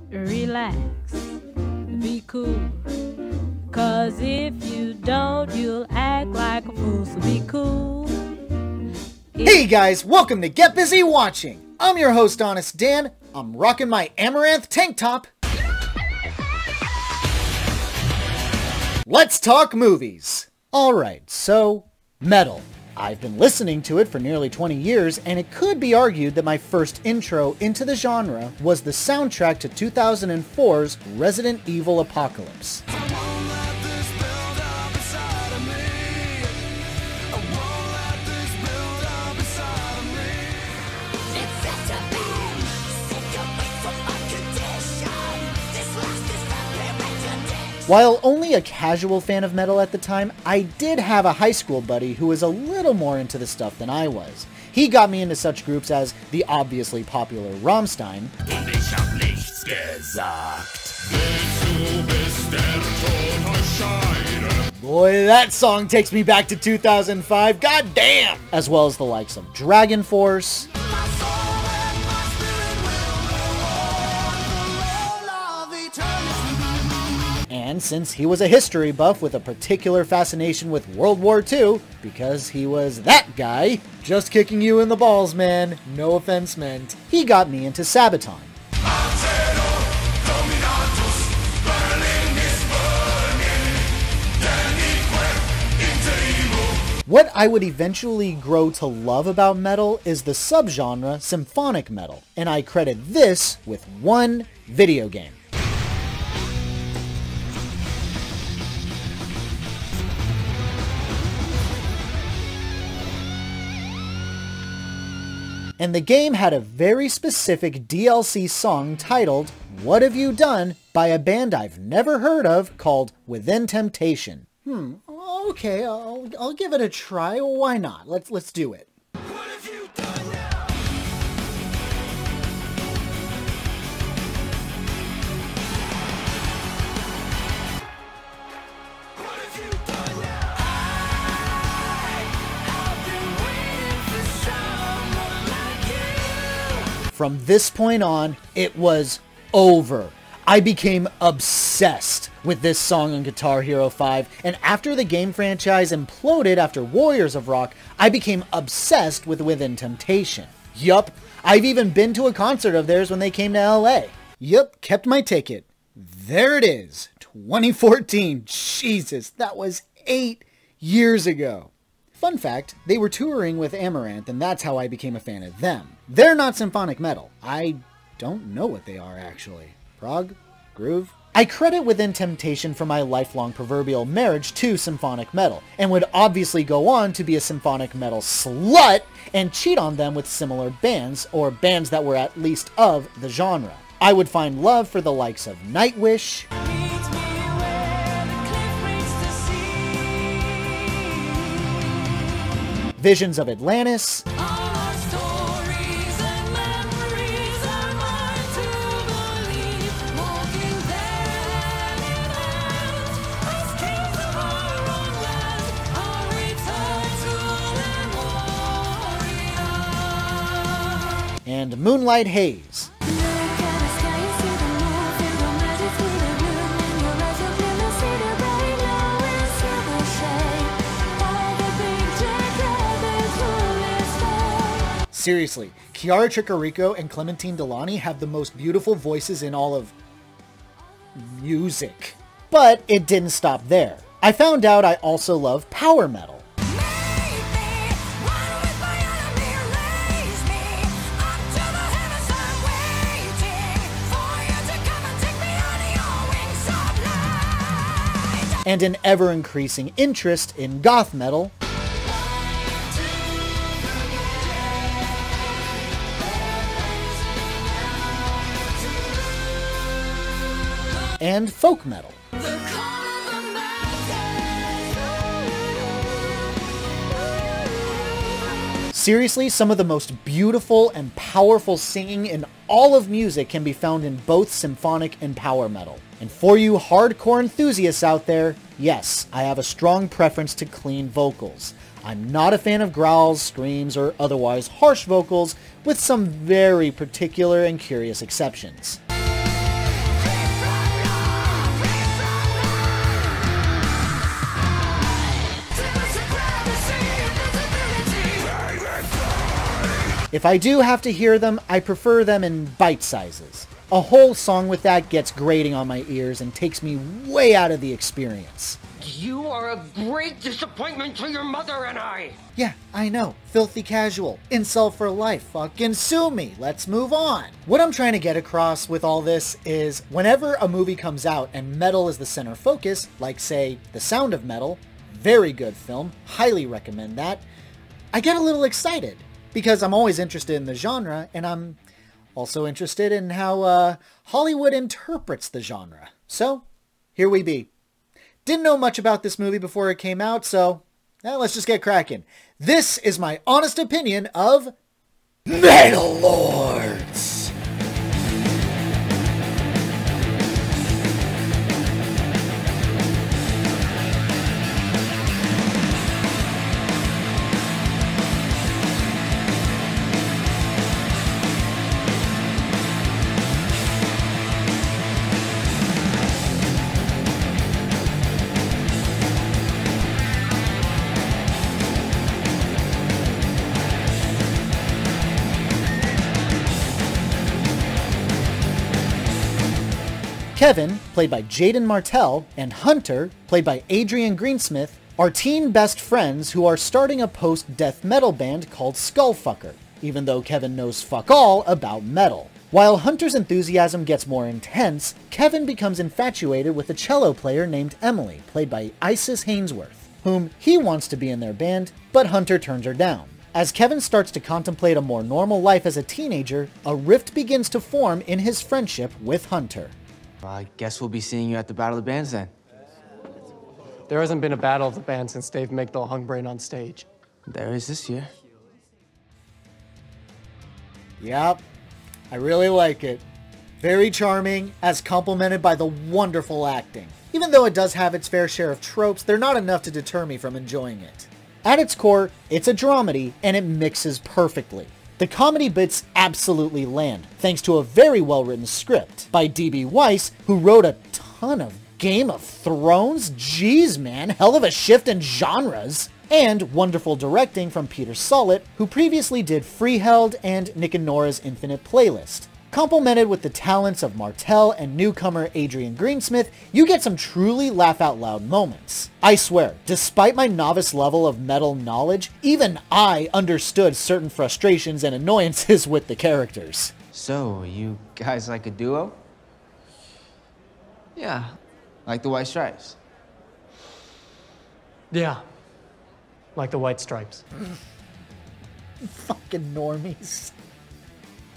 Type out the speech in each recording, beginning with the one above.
relax, be cool. Cause if you don't, you'll act like a fool, so be cool. Hey guys, welcome to Get Busy Watching. I'm your host, Honest Dan. I'm rocking my Amaranth tank top. Let's talk movies. Alright, so, metal. I've been listening to it for nearly 20 years, and it could be argued that my first intro into the genre was the soundtrack to 2004's Resident Evil Apocalypse. While only a casual fan of metal at the time, I did have a high school buddy who was a little more into the stuff than I was. He got me into such groups as the obviously popular Rammstein, boy, that song takes me back to 2005, god damn! As well as the likes of Dragon Force, and since he was a history buff with a particular fascination with World War II, because he was that guy, just kicking you in the balls, man, no offense meant, he got me into Sabaton. What I would eventually grow to love about metal is the subgenre symphonic metal, and I credit this with one video game. And the game had a very specific DLC song titled What Have You Done by a band I've never heard of called Within Temptation. Okay, I'll give it a try. Why not? Let's do it. What have you done now? What have you done now? I've been waiting for someone like you. From this point on, it was over. I became obsessed with this song on Guitar Hero 5, and after the game franchise imploded after Warriors of Rock, I became obsessed with Within Temptation. Yup, I've even been to a concert of theirs when they came to LA. Yup, kept my ticket. There it is, 2014. Jesus, that was 8 years ago. Fun fact, they were touring with Amaranthine, and that's how I became a fan of them. They're not symphonic metal. I don't know what they are, actually. Prog? Groove? I credit Within Temptation for my lifelong proverbial marriage to symphonic metal, and would obviously go on to be a symphonic metal slut and cheat on them with similar bands, or bands that were at least of the genre. I would find love for the likes of Nightwish, Visions of Atlantis, and Moonlight Haze. Seriously, Chiara Tricarico and Clementine Delani have the most beautiful voices in all of music. But it didn't stop there. I found out I also love power metal. And an ever-increasing interest in goth metal, and folk metal. Seriously, some of the most beautiful and powerful singing in all of music can be found in both symphonic and power metal. And for you hardcore enthusiasts out there, yes, I have a strong preference to clean vocals. I'm not a fan of growls, screams, or otherwise harsh vocals, with some very particular and curious exceptions. If I do have to hear them, I prefer them in bite sizes. A whole song with that gets grating on my ears and takes me way out of the experience. You are a great disappointment to your mother and I! Yeah, I know. Filthy casual. Incel for life. Fucking sue me. Let's move on. What I'm trying to get across with all this is whenever a movie comes out and metal is the center focus, like say, The Sound of Metal, very good film, highly recommend that, I get a little excited because I'm always interested in the genre and I'm also interested in how Hollywood interprets the genre. So, here we be. Didn't know much about this movie before it came out, so let's just get cracking. This is my honest opinion of Metal Lords. Kevin, played by Jaden Martell, and Hunter, played by Adrian Greensmith, are teen best friends who are starting a post-death metal band called Skullfucker, even though Kevin knows fuck all about metal. While Hunter's enthusiasm gets more intense, Kevin becomes infatuated with a cello player named Emily, played by Isis Hainsworth, whom he wants to be in their band, but Hunter turns her down. As Kevin starts to contemplate a more normal life as a teenager, a rift begins to form in his friendship with Hunter. I guess we'll be seeing you at the Battle of the Bands then. There hasn't been a Battle of the Bands since Dave Migdal hung Brain on stage. There is this year. Yep, I really like it. Very charming, as complimented by the wonderful acting. Even though it does have its fair share of tropes, they're not enough to deter me from enjoying it. At its core, it's a dramedy, and it mixes perfectly. The comedy bits absolutely land, thanks to a very well-written script by D.B. Weiss, who wrote a ton of Game of Thrones? Jeez, man, hell of a shift in genres! And wonderful directing from Peter Sollett, who previously did Freeheld and Nick and Nora's Infinite Playlist. Complemented with the talents of Martell and newcomer Adrian Greensmith, you get some truly laugh-out-loud moments. I swear, despite my novice level of metal knowledge, even I understood certain frustrations and annoyances with the characters. So, you guys like a duo? Yeah, like the White Stripes. Yeah, like the White Stripes. Fucking normies.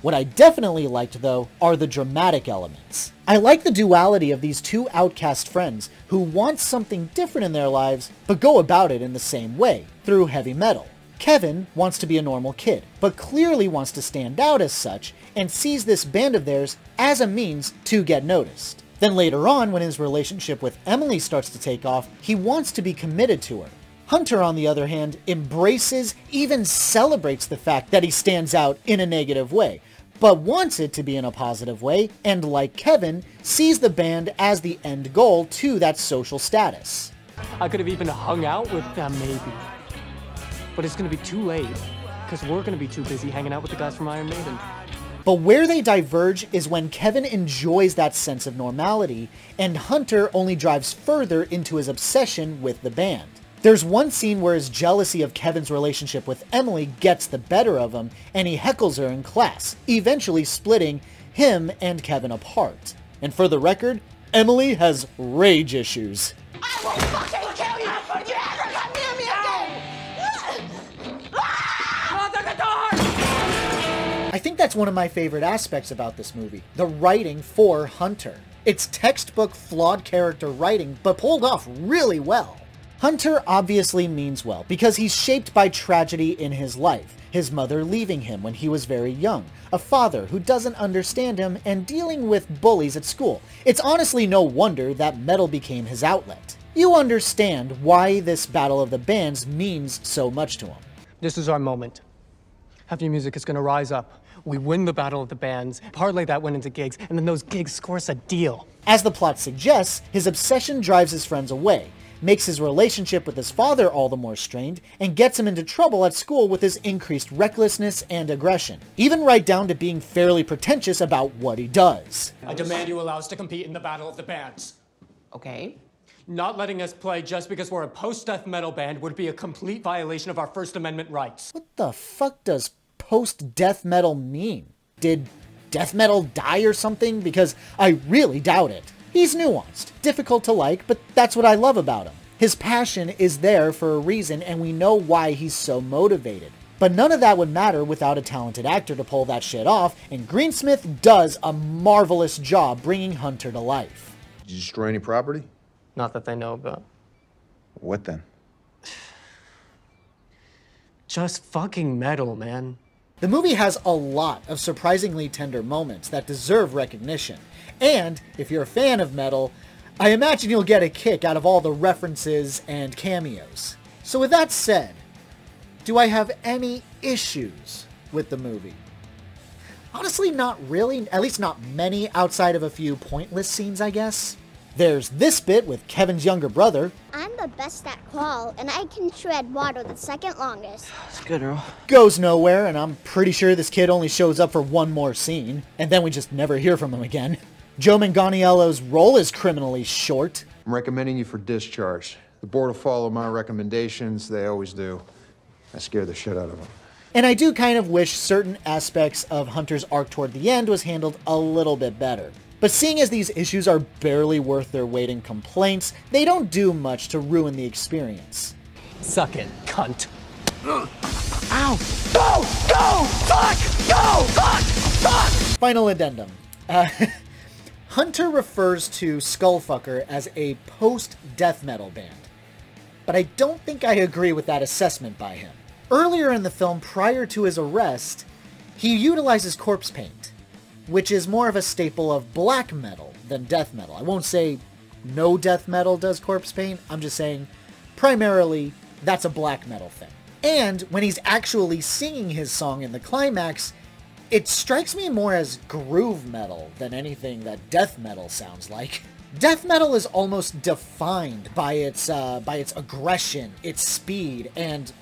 What I definitely liked, though, are the dramatic elements. I like the duality of these two outcast friends who want something different in their lives, but go about it in the same way, through heavy metal. Kevin wants to be a normal kid, but clearly wants to stand out as such, and sees this band of theirs as a means to get noticed. Then later on, when his relationship with Emily starts to take off, he wants to be committed to her. Hunter, on the other hand, embraces, even celebrates the fact that he stands out in a negative way, but wants it to be in a positive way, and like Kevin, sees the band as the end goal to that social status. I could have even hung out with them, maybe. But it's gonna be too late, because we're gonna be too busy hanging out with the guys from Iron Maiden. But where they diverge is when Kevin enjoys that sense of normality, and Hunter only drives further into his obsession with the band. There's one scene where his jealousy of Kevin's relationship with Emily gets the better of him, and he heckles her in class, eventually splitting him and Kevin apart. And for the record, Emily has rage issues. I will fucking kill you if you ever come near me again! I think that's one of my favorite aspects about this movie, the writing for Hunter. It's textbook flawed character writing, but pulled off really well. Hunter obviously means well, because he's shaped by tragedy in his life, his mother leaving him when he was very young, a father who doesn't understand him, and dealing with bullies at school. It's honestly no wonder that metal became his outlet. You understand why this Battle of the Bands means so much to him. This is our moment. Heavy music is gonna rise up. We win the Battle of the Bands, parlay that win into gigs, and then those gigs score us a deal. As the plot suggests, his obsession drives his friends away. makes his relationship with his father all the more strained, and gets him into trouble at school with his increased recklessness and aggression, even right down to being fairly pretentious about what he does. I demand you allow us to compete in the Battle of the Bands. Okay. Not letting us play just because we're a post-death metal band would be a complete violation of our First Amendment rights. What the fuck does post-death metal mean? Did death metal die or something? Because I really doubt it. He's nuanced, difficult to like, but that's what I love about him. His passion is there for a reason, and we know why he's so motivated. But none of that would matter without a talented actor to pull that shit off, and Greensmith does a marvelous job bringing Hunter to life. Did you destroy any property? Not that they know about. What then? Just fucking metal, man. The movie has a lot of surprisingly tender moments that deserve recognition. And, if you're a fan of metal, I imagine you'll get a kick out of all the references and cameos. So with that said, do I have any issues with the movie? Honestly, not really. At least not many, outside of a few pointless scenes, I guess. There's this bit with Kevin's younger brother. I'm the best at crawl, and I can tread water the second longest. It's good, Earl. Goes nowhere, and I'm pretty sure this kid only shows up for one more scene, and then we just never hear from him again. Joe Manganiello's role is criminally short. I'm recommending you for discharge. The board will follow my recommendations. They always do. I scare the shit out of them. And I do kind of wish certain aspects of Hunter's arc toward the end was handled a little bit better. But seeing as these issues are barely worth their weight in complaints, they don't do much to ruin the experience. Suck it, cunt. Ow! Go! Go! Fuck! Go! Fuck! Fuck! Final addendum. Hunter refers to Skullfucker as a post-death metal band. But I don't think I agree with that assessment by him. Earlier in the film, prior to his arrest, he utilizes corpse paint, which is more of a staple of black metal than death metal. I won't say no death metal does corpse paint, I'm just saying primarily that's a black metal thing. And when he's actually singing his song in the climax, it strikes me more as groove metal than anything that death metal sounds like. Death metal is almost defined by its aggression, its speed, and,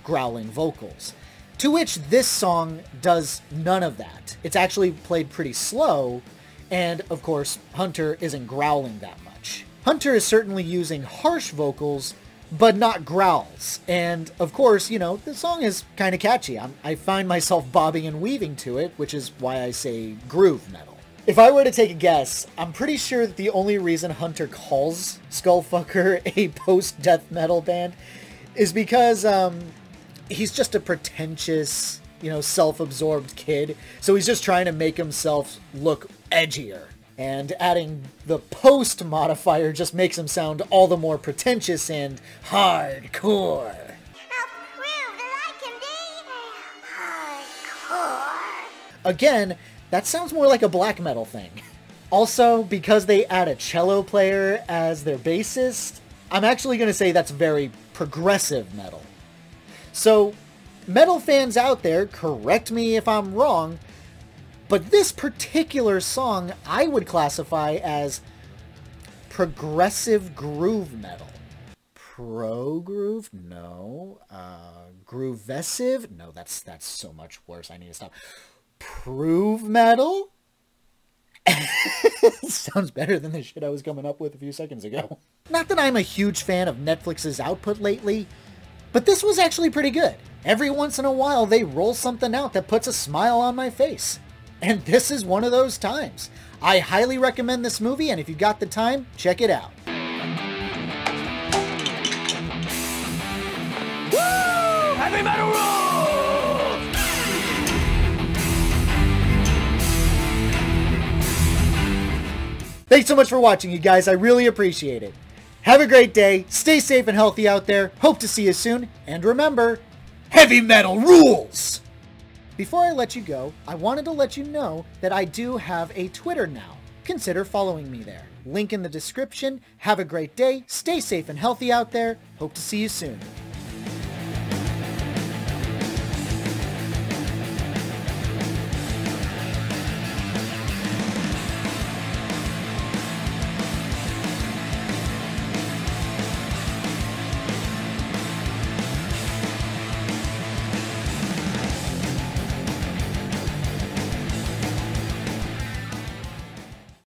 growling vocals. To which this song does none of that. It's actually played pretty slow, and of course, Hunter isn't growling that much. Hunter is certainly using harsh vocals, but not growls. And of course, the song is kind of catchy. I find myself bobbing and weaving to it, which is why I say groove metal. If I were to take a guess, I'm pretty sure that the only reason Hunter calls Skullfucker a post-death metal band is because, he's just a pretentious, self-absorbed kid. So he's just trying to make himself look edgier. And adding the post modifier just makes him sound all the more pretentious and hardcore. I'll prove that I can be hardcore. Again, that sounds more like a black metal thing. Also, because they add a cello player as their bassist, I'm actually going to say that's very progressive metal. So, metal fans out there, correct me if I'm wrong, but this particular song I would classify as progressive groove metal. Pro-groove? No. Groovesive? No, that's so much worse. I need to stop. Prove metal? Sounds better than the shit I was coming up with a few seconds ago. Not that I'm a huge fan of Netflix's output lately, but this was actually pretty good. Every once in a while, they roll something out that puts a smile on my face. And this is one of those times. I highly recommend this movie, and if you got the time, check it out. Woo! Heavy metal rules! Thanks so much for watching, you guys. I really appreciate it. Have a great day. Stay safe and healthy out there. Hope to see you soon. And remember, heavy metal rules! Before I let you go, I wanted to let you know that I do have a Twitter now. Consider following me there. Link in the description. Have a great day. Stay safe and healthy out there. Hope to see you soon.